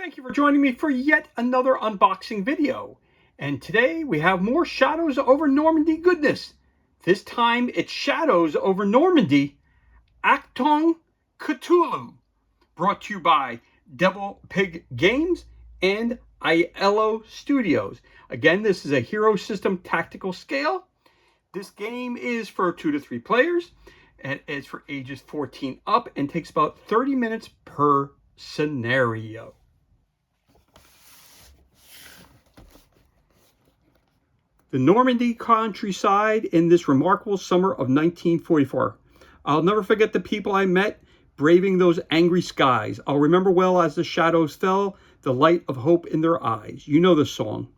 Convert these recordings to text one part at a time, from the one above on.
Thank you for joining me for yet another unboxing video. And today we have more Shadows over Normandy goodness. This time it's Shadows over Normandy, Achtung, Cthulhu. Brought to you by Devil Pig Games and Aiello Studios. Again, this is a Hero System tactical scale. This game is for 2 to 3 players. And it's for ages 14 up and takes about 30 minutes per scenario. The Normandy countryside in this remarkable summer of 1944. I'll never forget the people I met braving those angry skies. I'll remember well as the shadows fell, the light of hope in their eyes. You know the song.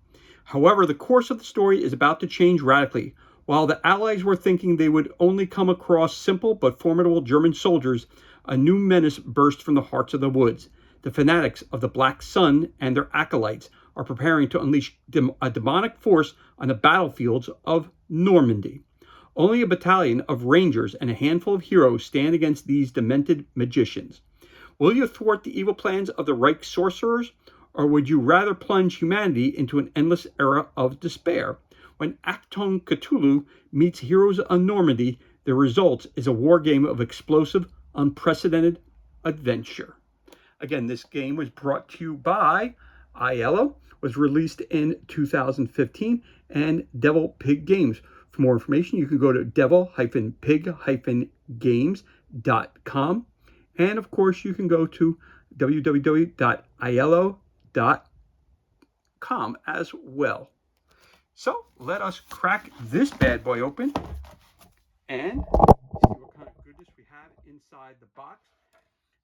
However, the course of the story is about to change radically. While the Allies were thinking they would only come across simple but formidable German soldiers, a new menace burst from the hearts of the woods. The fanatics of the Black Sun and their acolytes are preparing to unleash a demonic force on the battlefields of Normandy. Only a battalion of rangers and a handful of heroes stand against these demented magicians. Will you thwart the evil plans of the Reich sorcerers, or would you rather plunge humanity into an endless era of despair? When Achtung Cthulhu meets heroes of Normandy, the result is a war game of explosive, unprecedented adventure. Again, this game was brought to you by Aiello, was released in 2015, and Devil Pig Games. For more information, you can go to devil-pig-games.com. And of course, you can go to www.aiello.com as well. So let us crack this bad boy open and see what kind of goodness we have inside the box.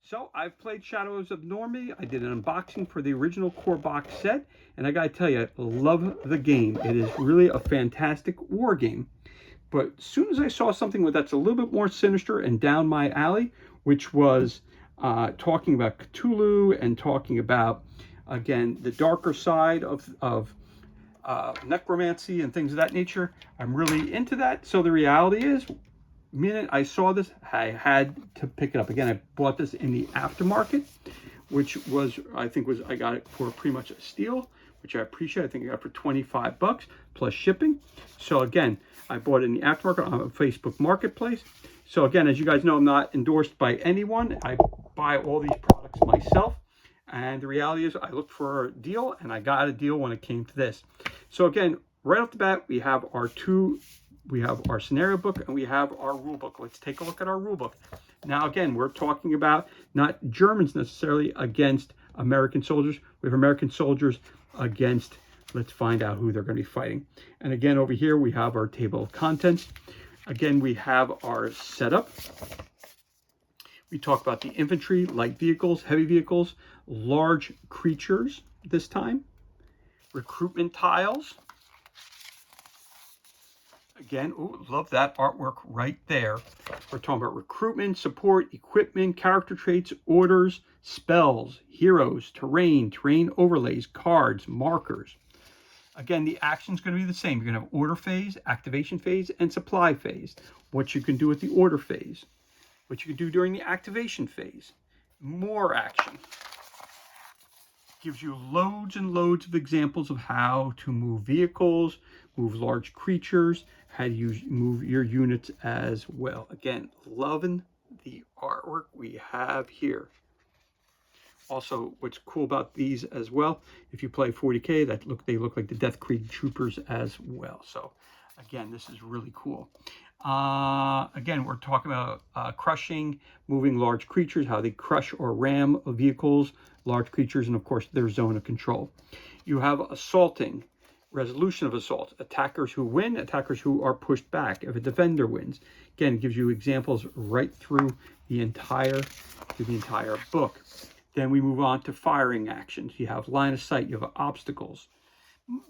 So I've played Shadows of Normandy. I did an unboxing for the original core box set, and I gotta tell you, I love the game. It is really a fantastic war game. But as soon as I saw something that's a little bit more sinister and down my alley, which was talking about Cthulhu and talking about, again, the darker side of necromancy and things of that nature, I'm really into that. So the reality is, the minute I saw this, I had to pick it up. Again, I bought this in the aftermarket, which was, I got it for pretty much a steal, which I appreciate. I think I got it for 25 bucks plus shipping. So again, I bought it in the aftermarket on a Facebook Marketplace. So again, as you guys know, I'm not endorsed by anyone. I buy all these products myself. And the reality is I looked for a deal, and I got a deal when it came to this. So again, right off the bat, we have our scenario book and we have our rule book. Let's take a look at our rule book. Now, again, we're talking about not Germans necessarily against American soldiers. We have American soldiers against, let's find out who they're going to be fighting. And again, over here, we have our table of contents. Again, we have our setup. We talk about the infantry, light vehicles, heavy vehicles, large creatures this time, recruitment tiles. Again, ooh, love that artwork right there. We're talking about recruitment, support, equipment, character traits, orders, spells, heroes, terrain overlays, cards, markers. Again, the action's going to be the same. You're going to have order phase, activation phase, and supply phase. What you can do with the order phase. What you can do during the activation phase. More action. Gives you loads and loads of examples of how to move vehicles, move large creatures, how to move your units as well. Again, loving the artwork we have here. Also, what's cool about these as well, if you play 40K, they look like the Death Creed troopers as well. So again, this is really cool. Again, we're talking about crushing, moving large creatures, how they crush or ram vehicles, large creatures, and of course their zone of control. You have assaulting, resolution of assaults, attackers who win, attackers who are pushed back, if a defender wins. Again, it gives you examples right through the entire book. Then we move on to firing actions. You have line of sight, you have obstacles.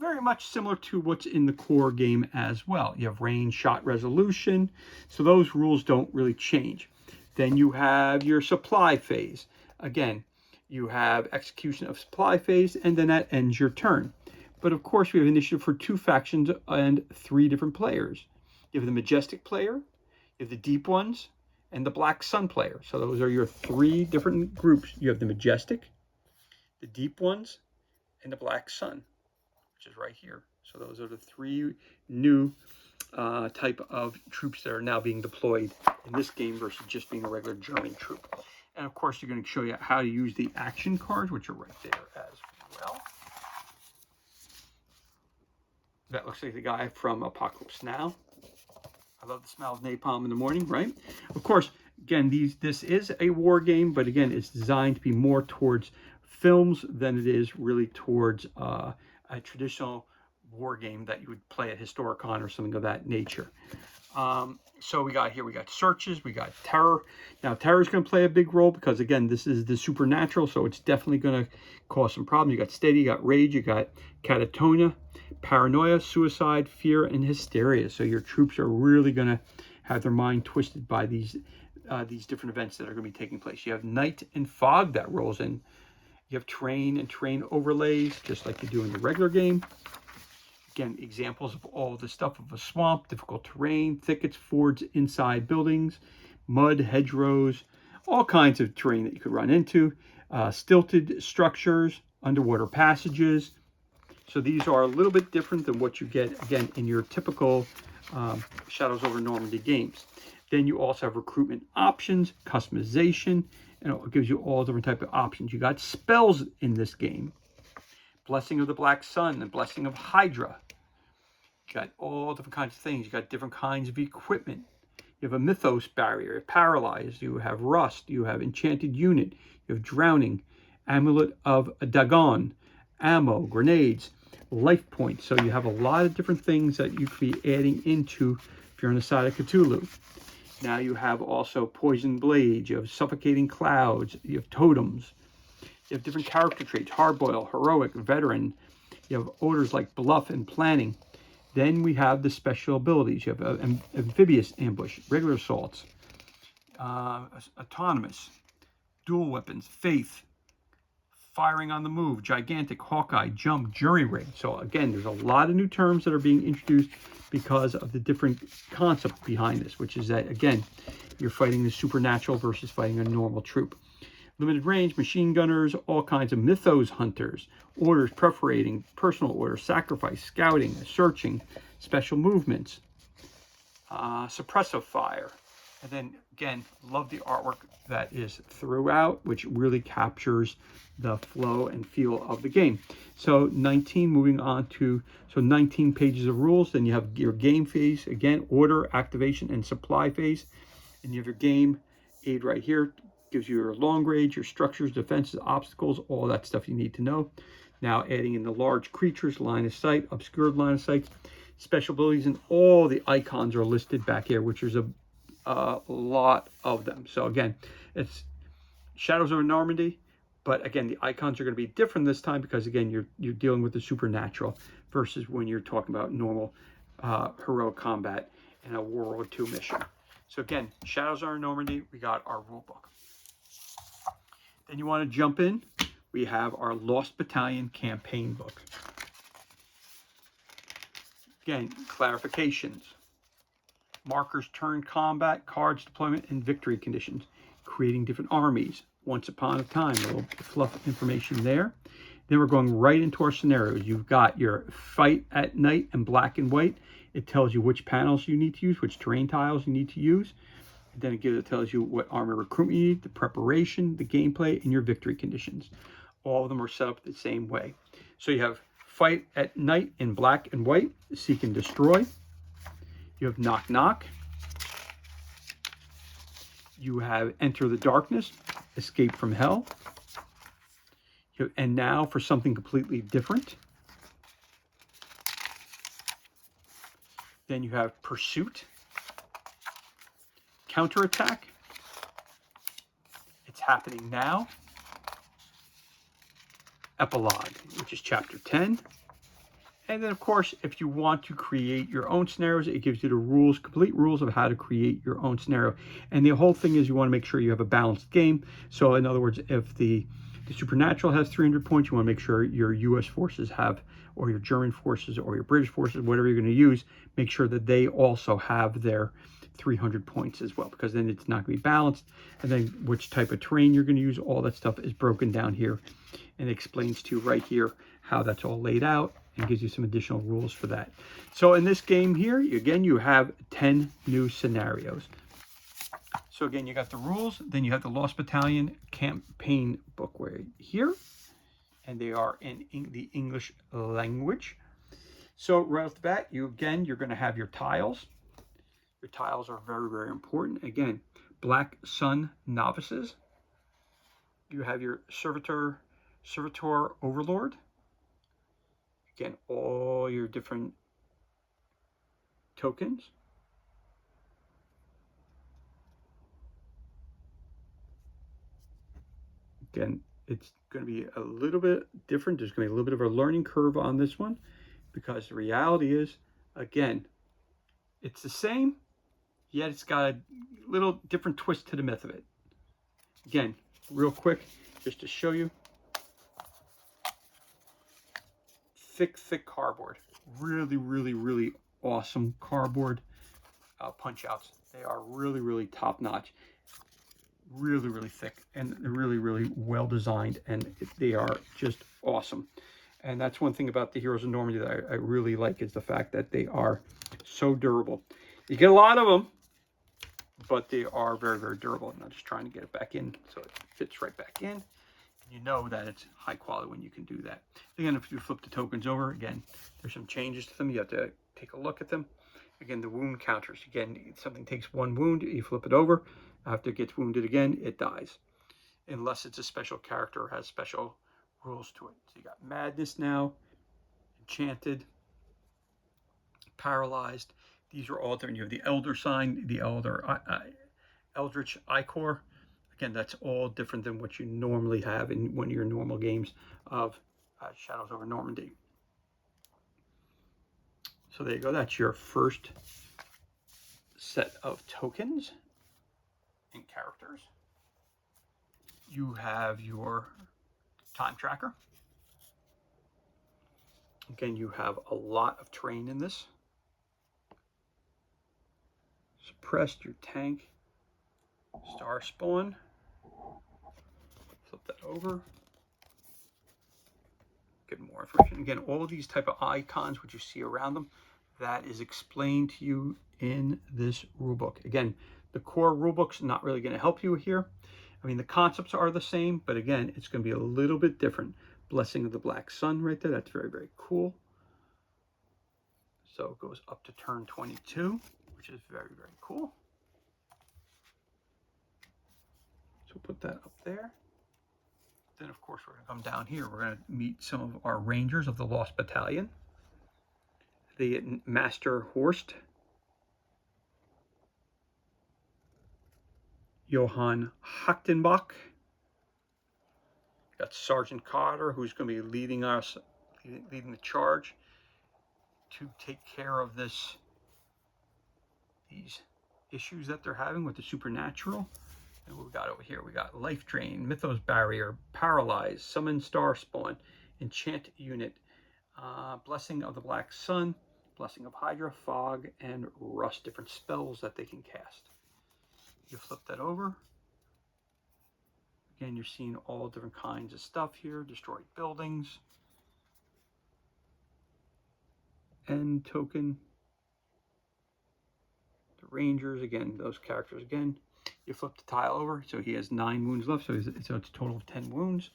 Very much similar to what's in the core game as well. You have range, shot, resolution. So those rules don't really change. Then you have your supply phase. Again, you have execution of supply phase, and then that ends your turn. But of course, we have initiative for 2 factions and 3 different players. You have the Majestic player, you have the Deep Ones, and the Black Sun player. So those are your 3 different groups. You have the Majestic, the deep ones, and the black sun, which is right here. So those are the 3 new type of troops that are now being deployed in this game versus just being a regular German troop. And of course, they're going to show you how to use the action cards, which are right there as well. That looks like the guy from Apocalypse Now. I love the smell of napalm in the morning, right? Of course, again, this is a war game, but again, it's designed to be more towards films than it is really towards a traditional war game that you would play at Historicon or something of that nature. So we got searches, we got terror. Now, terror is going to play a big role because, again, this is the supernatural, so it's definitely going to cause some problems. You got steady, you got rage, you got catatonia, paranoia, suicide, fear, and hysteria. So your troops are really going to have their mind twisted by these different events that are going to be taking place. You have night and fog that rolls in. You have terrain and terrain overlays, just like you do in the regular game. Again, examples of all the stuff of a swamp, difficult terrain, thickets, fords inside buildings, mud, hedgerows, all kinds of terrain that you could run into, stilted structures, underwater passages. So these are a little bit different than what you get, again, in your typical Shadows over Normandy games. Then you also have recruitment options, customization, and it gives you all different types of options. You got spells in this game. Blessing of the Black Sun and Blessing of Hydra. You got all different kinds of things. You got different kinds of equipment. You have a mythos barrier, paralyzed. You have rust. You have enchanted unit. You have drowning, amulet of Dagon, ammo, grenades, life points. So you have a lot of different things that you could be adding into if you're on the side of Cthulhu. Now you have also poison blades. You have suffocating clouds. You have totems. You have different character traits, hardboiled, heroic, veteran. You have orders like bluff and planning. Then we have the special abilities. You have amphibious ambush, regular assaults, autonomous, dual weapons, faith, firing on the move, gigantic, Hawkeye, jump, jury rig. So again, there's a lot of new terms that are being introduced because of the different concept behind this, which is that, again, you're fighting the supernatural versus fighting a normal troop. Limited range, machine gunners, all kinds of mythos hunters, orders, perforating, personal orders, sacrifice, scouting, searching, special movements, suppressive fire. And then, again, love the artwork that is throughout, which really captures the flow and feel of the game. So 19, moving on to, 19 pages of rules. Then you have your game phase, again, order, activation, and supply phase. And you have your game aid right here. Gives you your long range, your structures, defenses, obstacles, all that stuff you need to know. Now adding in the large creatures, line of sight, obscured line of sight, special abilities, and all the icons are listed back here, which is a lot of them. So again, it's Shadows over Normandy, but again, the icons are going to be different this time because again, you're dealing with the supernatural versus when you're talking about normal heroic combat in a World War II mission. So again, Shadows over Normandy, we got our rule book. Then you want to jump in. We have our Lost Battalion campaign book. Again, clarifications, markers, turn combat, cards, deployment, and victory conditions, creating different armies. Once upon a time, a little fluff information there. Then we're going right into our scenarios. You've got your fight at night in black and white. It tells you which panels you need to use, which terrain tiles you need to use. Then it tells you what army recruitment you need, the preparation, the gameplay, and your victory conditions. All of them are set up the same way. So you have fight at night in black and white, seek and destroy. You have knock knock. You have enter the darkness, escape from hell. And now for something completely different. Then you have pursuit. Counterattack. It's happening now. Epilogue, which is chapter 10. And then, of course, if you want to create your own scenarios, it gives you the rules, complete rules of how to create your own scenario. And the whole thing is you want to make sure you have a balanced game. So in other words, if the supernatural has 300 points, you want to make sure your U.S. forces have, or your German forces, or your British forces, whatever you're going to use, make sure that they also have their 300 points as well, because then it's not going to be balanced. And then which type of terrain you're going to use, all that stuff is broken down here and it explains to you right here how that's all laid out and gives you some additional rules for that. So in this game here, again, you have 10 new scenarios. So again, you got the rules, then you have the Lost Battalion campaign book right here, and they are in the English language. So right off the bat, you're going to have your tiles. Your tiles are very, very important. Again, Black Sun Novices. You have your Servitor Overlord. Again, all your different tokens. Again, it's going to be a little bit different. There's going to be a little bit of a learning curve on this one, because the reality is, again, it's the same, yet it's got a little different twist to the myth of it. Again, real quick, just to show you. Thick cardboard. Really, really, really awesome cardboard punch outs. They are really, really top notch. Really, really thick, and really, really well designed, and they are just awesome. And that's one thing about the Heroes of Normandy that I really like, is the fact that they are so durable. You get a lot of them, but they are very, very durable. And I'm just trying to get it back in so it fits right back in. You know that it's high quality when you can do that. Again, if you flip the tokens over, again, there's some changes to them. You have to take a look at them. Again, the wound counters. Again, if something takes 1 wound, you flip it over. After it gets wounded again, it dies. Unless it's a special character or has special rules to it. So you got Madness now, Enchanted, Paralyzed. These are all different. You have the Elder sign, the Eldritch Ichor. Again, that's all different than what you normally have in one of your normal games of Shadows over Normandy. So there you go. That's your first set of tokens and characters. You have your time tracker. Again, you have a lot of terrain in this. Suppressed, your tank, star spawn. Flip that over. Get more information. Again, all of these type of icons which you see around them, that is explained to you in this rulebook. Again, the core rulebook's not really going to help you here. I mean, the concepts are the same, but again, it's going to be a little bit different. Blessing of the Black Sun right there. That's very, very cool. So it goes up to turn 22, which is very, very cool. So put that up there. Then, of course, we're going to come down here. We're going to meet some of our Rangers of the Lost Battalion. The Master Horst, Johann Hachtenbach. Got Sergeant Carter, who's going to be leading the charge to take care of these issues that they're having with the supernatural. And what we got over here, we got Life Drain, Mythos Barrier, Paralyze, Summon Star Spawn, Enchant Unit, Blessing of the Black Sun, Blessing of Hydra, Fog, and Rust, different spells that they can cast. You flip that over. Again, you're seeing all different kinds of stuff here. Destroyed buildings. End token. The Rangers, again, those characters again. You flip the tile over, so he has 9 wounds left, so it's a total of 10 wounds.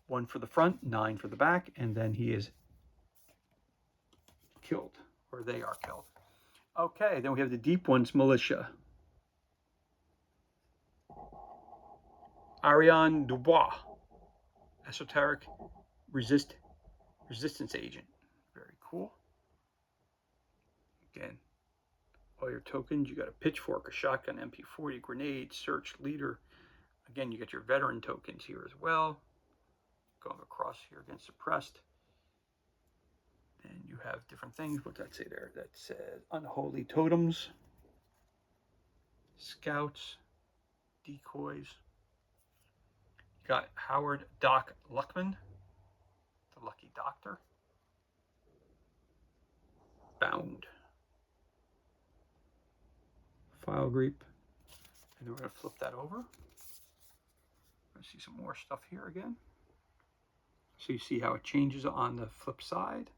1 for the front, 9 for the back, and then he is killed, or they are killed. Okay, then we have the Deep Ones Militia. Ariane Dubois, Esoteric Resistance Agent. Very cool. Again, all your tokens. You got a pitchfork, a shotgun, MP40, grenade, search, leader. Again, you got your veteran tokens here as well. Going across here again, suppressed. And you have different things. What does that say there? That says unholy totems, scouts, decoys. You got Howard Doc Luckman, the Lucky Doctor. Bound. File Greep. And then we're going to flip that over. Let's see some more stuff here again. So you see how it changes on the flip side.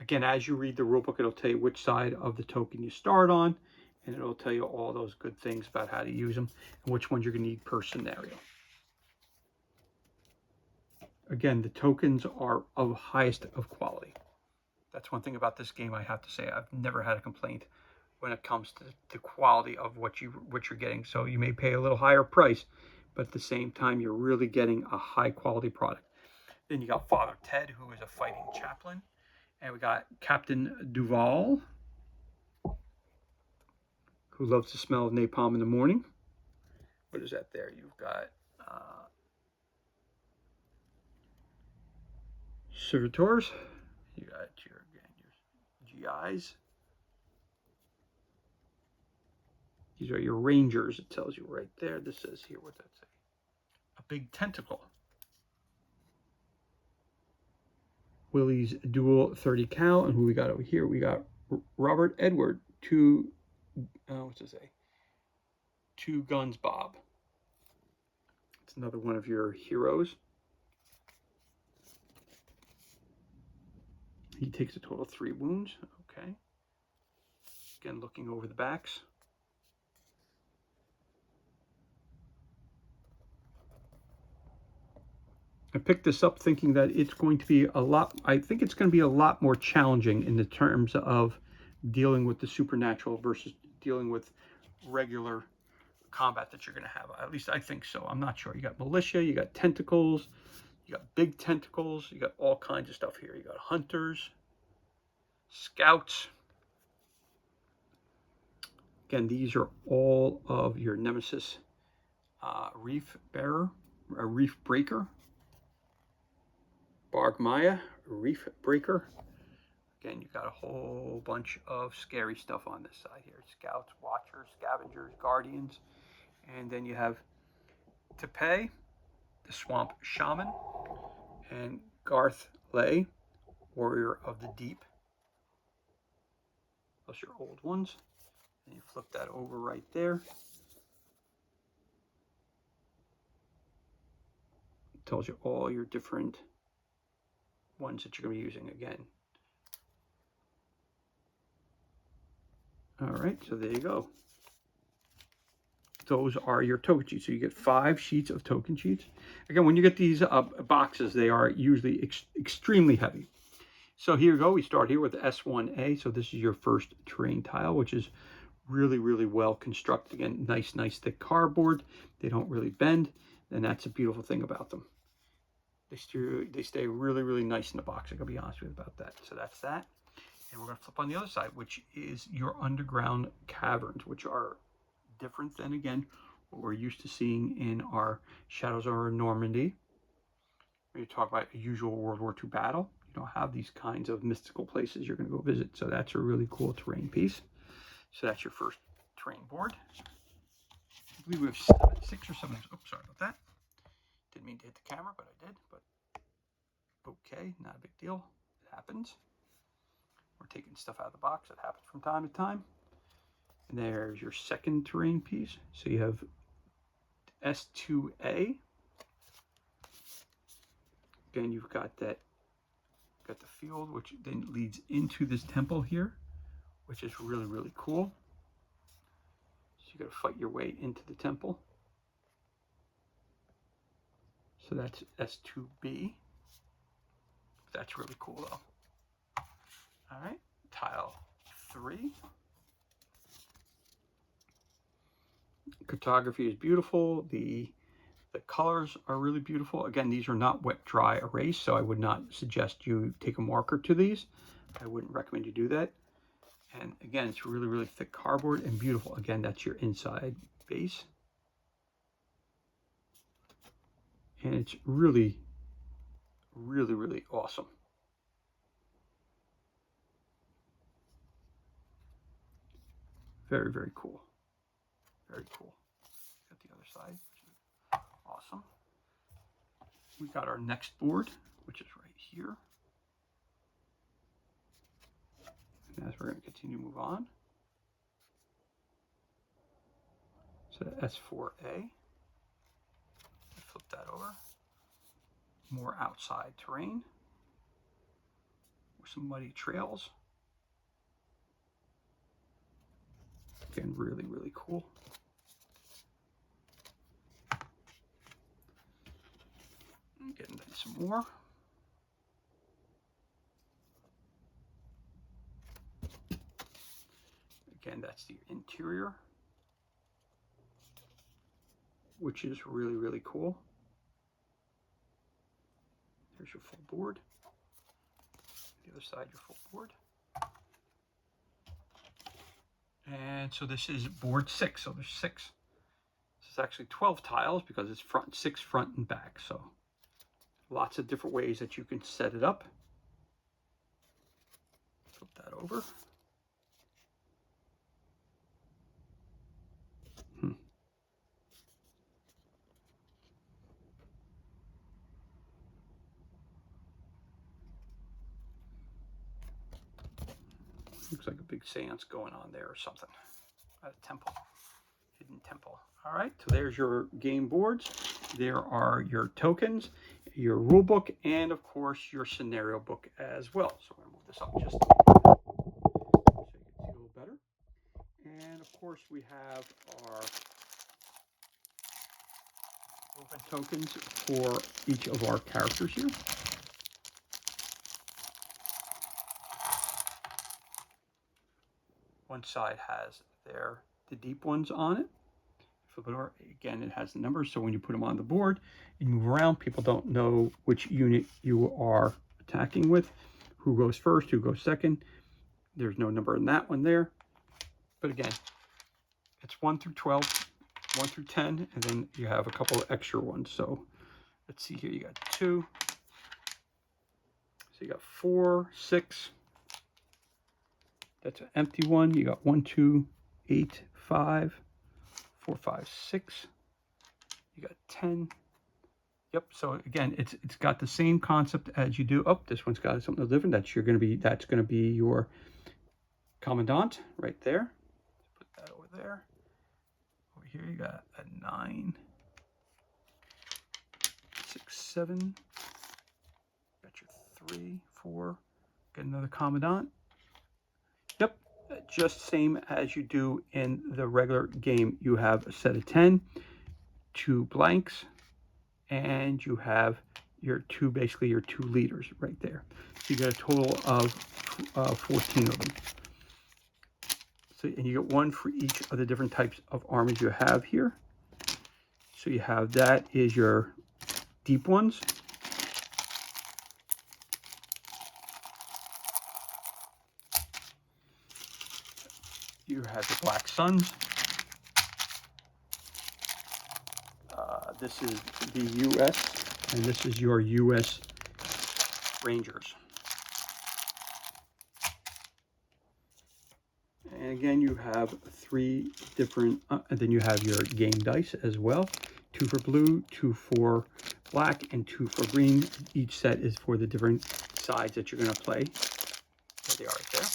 Again, as you read the rulebook, it'll tell you which side of the token you start on, and it'll tell you all those good things about how to use them and which ones you're going to need per scenario. Again, the tokens are of highest of quality. That's one thing about this game I have to say. I've never had a complaint when it comes to the quality of what you're getting. So you may pay a little higher price, but at the same time, you're really getting a high quality product. Then you got Father Ted, who is a fighting chaplain. And we got Captain Duval, who loves the smell of napalm in the morning. What is that there? You've got servitors. You got your GIs. These are your rangers. It tells you right there. This says here, what's that say? A big tentacle. Willie's dual 30 cal. And who we got over here? We got Robert Edward. What's it say? 2 guns Bob. It's another one of your heroes. He takes a total of 3 wounds. Okay. Again, looking over the backs. I picked this up thinking that it's going to be I think it's going to be a lot more challenging in the terms of dealing with the supernatural versus dealing with regular combat that you're going to have. At least I think so. I'm not sure. You got militia, you got tentacles, you got big tentacles, you got all kinds of stuff here. You got hunters, scouts. Again, these are all of your nemesis reef bearer, a reef breaker. Bargmaya, reef breaker. Again, you got a whole bunch of scary stuff on this side here. Scouts, watchers, scavengers, guardians. And then you have Tepe, the swamp shaman, and Garth Lay, warrior of the deep. Those are your old ones. And you flip that over right there. It tells you all your different ones that you're going to be using again. All right, so there you go. Those are your token sheets. So you get 5 sheets of token sheets. Again, when you get these boxes, they are usually extremely heavy. So here you go. We start here with S1A. So this is your first terrain tile, which is really, really well constructed. Again, nice thick cardboard. They don't really bend, and that's a beautiful thing about them. They stay really, really nice in the box. I gotta be honest with you about that. So that's that. And we're gonna flip on the other side, which is your underground caverns, which are different than, again, what we're used to seeing in our Shadows over Normandy. When you talk about a usual World War II battle, you don't have these kinds of mystical places you're gonna go visit. So that's a really cool terrain piece. So that's your first terrain board. I believe we have 6 or 7. Oops, sorry about that. Didn't mean to hit the camera, but I did. But okay, not a big deal. It happens. We're taking stuff out of the box. That happens from time to time. And there's your second terrain piece. So you have S2A. Again, you've got the field, which then leads into this temple here, which is really, really cool. So you got to fight your way into the temple. So that's S2B. That's really cool though. All right, tile 3. Cartography is beautiful. The colors are really beautiful. Again, these are not wet dry erase, so I would not suggest you take a marker to these. I wouldn't recommend you do that. And again, it's really, really thick cardboard and beautiful. Again, that's your inside base. And it's really, really, really awesome. Very, very cool. Very cool. Got the other side, which is awesome. We got our next board, which is right here. And as we're going to continue to move on. So the S4A. Flip that over. more outside terrain or some muddy trails. Again, really, really cool. Getting some more. Again, that's the interior, which is really, really cool. There's your full board. The other side, your full board. And so this is board 6. So there's 6. This is actually 12 tiles because it's 6 front and back. So lots of different ways that you can set it up. Flip that over. Looks like a big seance going on there or something. At a temple, hidden temple. All right, so there's your game boards. There are your tokens, your rule book, and of course your scenario book as well. So I'm gonna move this up just a little bit so you can see a little better. And of course we have our movement tokens for each of our characters here. One side has the deep ones on it. Flip it over. Again, it has the numbers, so when you put them on the board and you move around, people don't know which unit you are attacking with, who goes first, who goes second. There's no number in that one there. But again, it's 1 through 12, 1 through 10, and then you have a couple of extra ones. So let's see here, you got 2. So you got 4, 6. That's an empty one. You got 1, 2, 8, 5, 4, 5, 6. You got 10. Yep. So again, it's got the same concept as you do. Oh, this one's got something different. That's going to be your commandant right there. Put that over there. Over here, you got a 9, 6, 7. Got your 3, 4. Got another commandant. Yep. Just same as you do in the regular game. You have a set of 10, 2 blanks, and you have your basically your 2 leaders right there. So you get a total of 14 of them. So, and you get 1 for each of the different types of armies you have here. So you have that is your deep ones. You have the Black Suns. This is the U.S. and this is your U.S. Rangers. And again, you have 3 different, and then you have your game dice as well. 2 for blue, 2 for black, and 2 for green. Each set is for the different sides that you're going to play. There they are right there.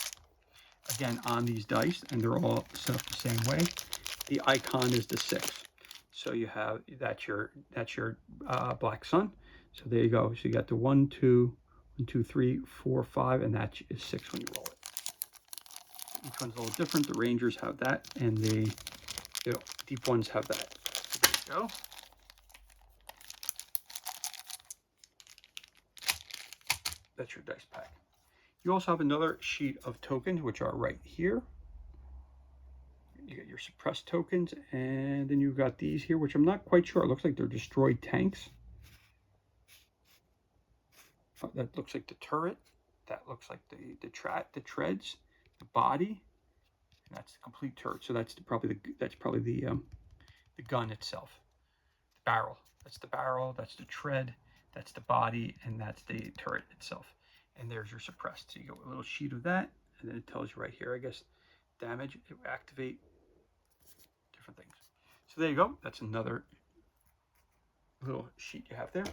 Again, on these dice, and they're all set up the same way. The icon is the 6. So you have, that's your Black Sun. So there you go. So you got the 1, 2, 3, 4, 5, and that is 6 when you roll it. Each one's a little different. The Rangers have that, and the deep ones have that. So there you go. That's your dice pack. You also have another sheet of tokens, which are right here. You got your suppressed tokens, and then you've got these here, which I'm not quite sure. It looks like they're destroyed tanks. That looks like the turret. That looks like the treads, the body, and that's the complete turret. So that's probably the gun itself, the barrel. That's the barrel. That's the tread. That's the body, and that's the turret itself. And there's your suppressed. So you get a little sheet of that, and then it tells you right here, I guess, damage, it will activate different things. So there you go. That's another little sheet you have there.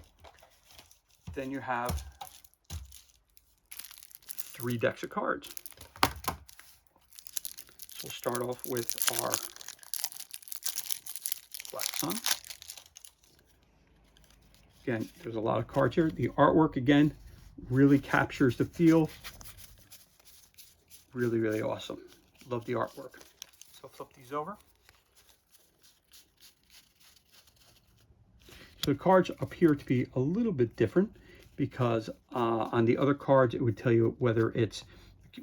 Then you have 3 decks of cards. So we'll start off with our Black Sun. Again, there's a lot of cards here. The artwork, again, really captures the feel. Really, really awesome. Love the artwork. So flip these over. So the cards appear to be a little bit different because on the other cards, it would tell you whether it's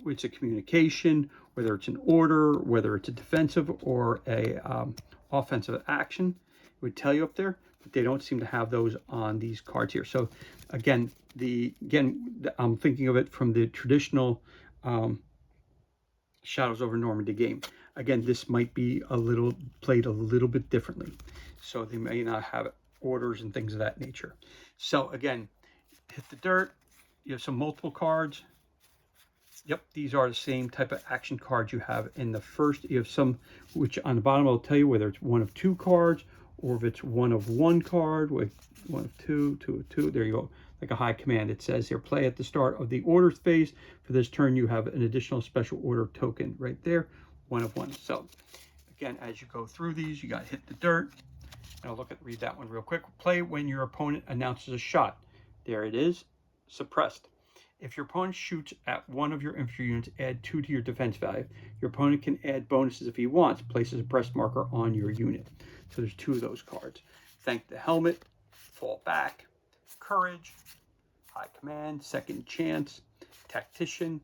a communication, whether it's an order, whether it's a defensive or a offensive action. It would tell you up there, but they don't seem to have those on these cards here. So again, I'm thinking of it from the traditional Shadows over Normandy game. Again, this might be played a little bit differently. So they may not have orders and things of that nature. So again, hit the dirt. You have some multiple cards. Yep, these are the same type of action cards you have in the first. You have some, which on the bottom will tell you whether it's one of two cards or if it's one of one card with one of two, two of two. There you go. Like a high command. It says here, play at the start of the orders phase. For this turn, you have an additional special order token right there, one of one. So again, as you go through these, you got to hit the dirt. And I'll read that one real quick. Play when your opponent announces a shot. There it is, suppressed. If your opponent shoots at one of your infantry units, add 2 to your defense value. Your opponent can add bonuses if he wants. Place a suppressed marker on your unit. So there's 2 of those cards. Thank the helmet, fall back, courage, high command, second chance, tactician,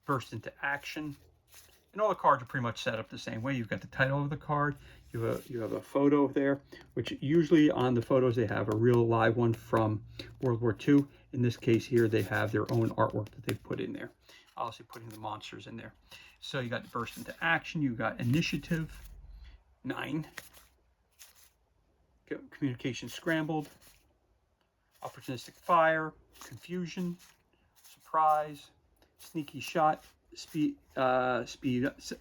burst into action. And all the cards are pretty much set up the same way. You've got the title of the card. You have a photo there, which usually on the photos they have a real live one from World War II. In this case here, they have their own artwork that they've put in there. Obviously putting the monsters in there. So you got burst into action. You got initiative, 9. Communication scrambled. Opportunistic fire, confusion, surprise, sneaky shot, speed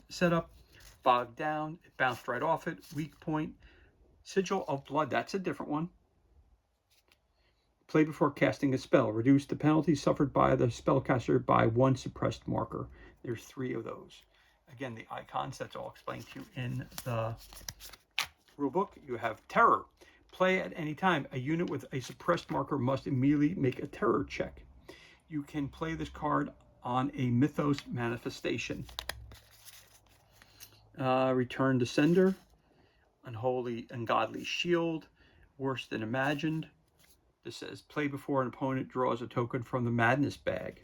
setup, bogged down, it bounced right off it, weak point, sigil of blood, that's a different one. Play before casting a spell, reduce the penalty suffered by the spellcaster by 1 suppressed marker. There's 3 of those. Again, the icons, that's all explained to you in the rulebook. You have terror. Play at any time. A unit with a suppressed marker must immediately make a terror check. You can play this card on a Mythos manifestation. Return to sender. Unholy, ungodly shield. Worse than imagined. This says, play before an opponent draws a token from the madness bag.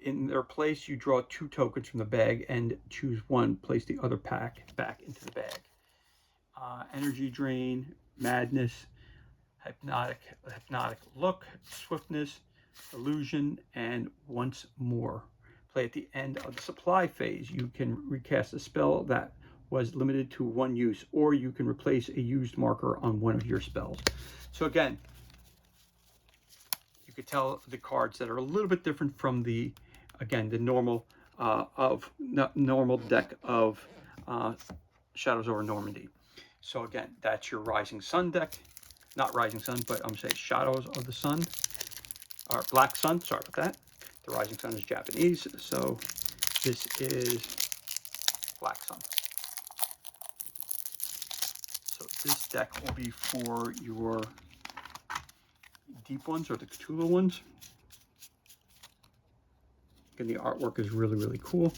In their place, you draw 2 tokens from the bag and choose one. Place the other pack back into the bag. Energy drain, madness, hypnotic look, swiftness, illusion, and once more. Play at the end of the supply phase. You can recast a spell that was limited to 1 use, or you can replace a used marker on one of your spells. So again, you could tell the cards that are a little bit different from the normal normal deck of Shadows over Normandy. So again, that's your Rising Sun deck. Not Rising Sun, but I'm saying Shadows of the Sun. Or Black Sun, sorry about that. The Rising Sun is Japanese, so this is Black Sun. So this deck will be for your deep ones or the Cthulhu ones. And the artwork is really, really cool.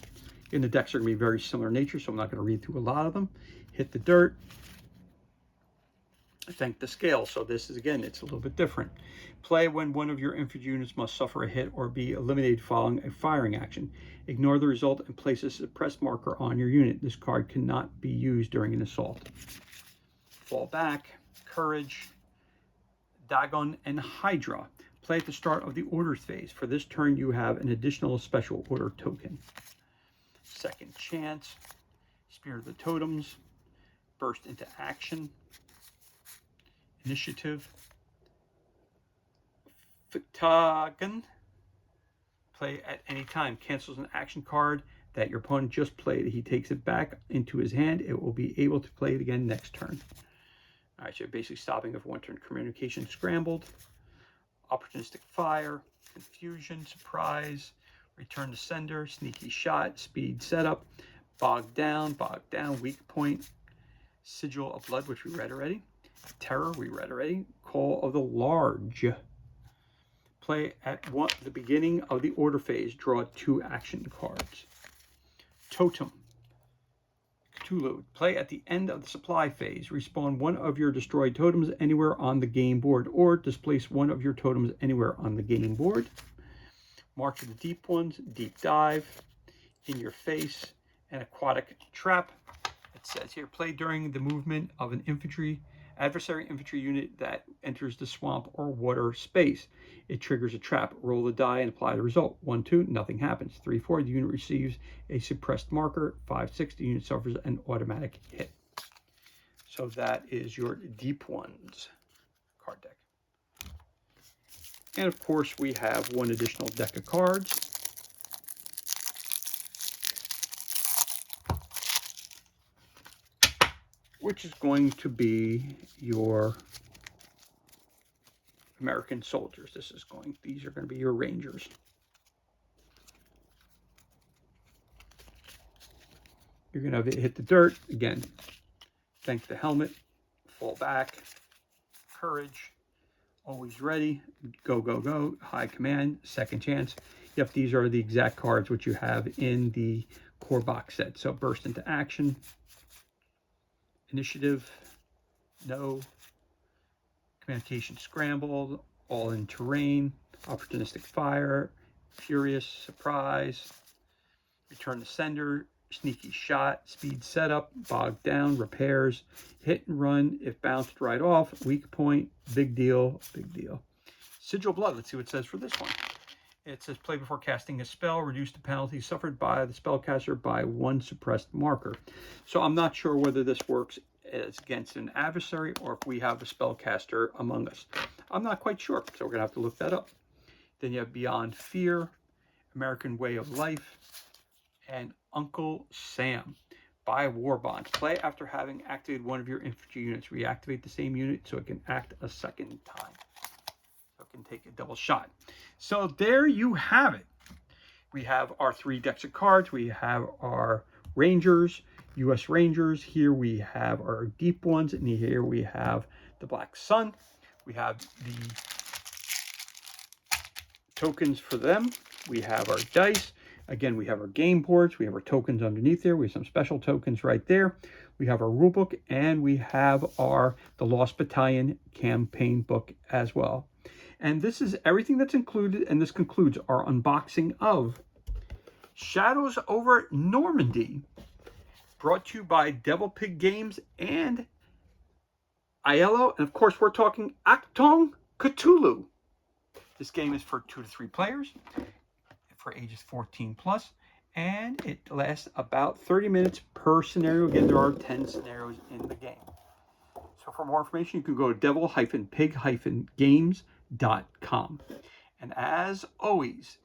And the decks are going to be very similar in nature, so I'm not going to read through a lot of them. Hit the dirt. Thank the scale. So this is, again, it's a little bit different. Play when one of your infantry units must suffer a hit or be eliminated following a firing action. Ignore the result and place a suppressed marker on your unit. This card cannot be used during an assault. Fall back, courage, Dagon, and Hydra. Play at the start of the orders phase. For this turn, you have an additional special order token. Second chance, Spirit of the Totems, burst into action, initiative, Fitagan. Play at any time. Cancels an action card that your opponent just played. He takes it back into his hand. It will be able to play it again next turn. All right, so you're basically stopping of 1 turn. Communication scrambled, opportunistic fire, confusion, surprise, return to sender, sneaky shot, speed setup, bogged down, weak point, sigil of blood, which we read already. Terror, we read already. Call of the Large. Play at the beginning of the order phase. Draw 2 action cards. Totem. Cthulhu. Play at the end of the supply phase. Respawn one of your destroyed totems anywhere on the game board, or displace one of your totems anywhere on the game board. March of the Deep Ones. Deep Dive. In Your Face. An Aquatic Trap. It says here, play during the movement of an adversary infantry unit that enters the swamp or water space. It triggers a trap. Roll the die and apply the result. 1, 2, nothing happens. 3, 4, the unit receives a suppressed marker. 5, 6, the unit suffers an automatic hit. So that is your Deep Ones card deck. And of course, we have one additional deck of cards. Which is going to be your American soldiers. These are going to be your Rangers. You're going to hit the dirt. Again, thank the helmet. Fall back. Courage. Always ready. Go, go, go. High command. Second chance. Yep, these are the exact cards which you have in the core box set. So burst into action. Initiative, no. Communication scrambled, all in terrain, opportunistic fire, furious, surprise, return to sender, sneaky shot, speed setup, bogged down, repairs, hit and run, if bounced right off, weak point, big deal, big deal. Sigil Blood, let's see what it says for this one. It says play before casting a spell, reduce the penalty suffered by the spellcaster by 1 suppressed marker. So I'm not sure whether this works as against an adversary or if we have a spellcaster among us. I'm not quite sure, so we're going to have to look that up. Then you have Beyond Fear, American Way of Life, and Uncle Sam. Buy War Bonds. Play after having activated one of your infantry units. Reactivate the same unit so it can act a second time. Can take a double shot. So there you have it. We have our 3 decks of cards. We have our Rangers, U.S. Rangers. Here we have our Deep Ones, and here we have the Black Sun. We have the tokens for them. We have our dice. Again, we have our game boards. We have our tokens underneath there. We have some special tokens right there. We have our rule book, and we have the Lost Battalion campaign book as well. And this is everything that's included, and this concludes our unboxing of Shadows over Normandy, brought to you by Devil Pig Games and Aiello. And of course, we're talking Achtung, Cthulhu. This game is for 2 to 3 players, for ages 14 plus, and it lasts about 30 minutes per scenario. Again, there are 10 scenarios in the game. So for more information, you can go to devil-pig-games.com. And as always,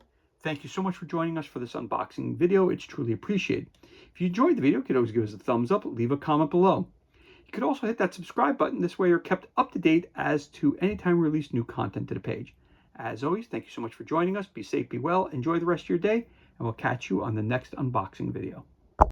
thank you so much for joining us for this unboxing video. It's truly appreciated. If you enjoyed the video, you could always give us a thumbs up, leave a comment below. You could also hit that subscribe button. This way you're kept up to date as to any time we release new content to the page. As always, thank you so much for joining us. Be safe, be well, enjoy the rest of your day, and we'll catch you on the next unboxing video.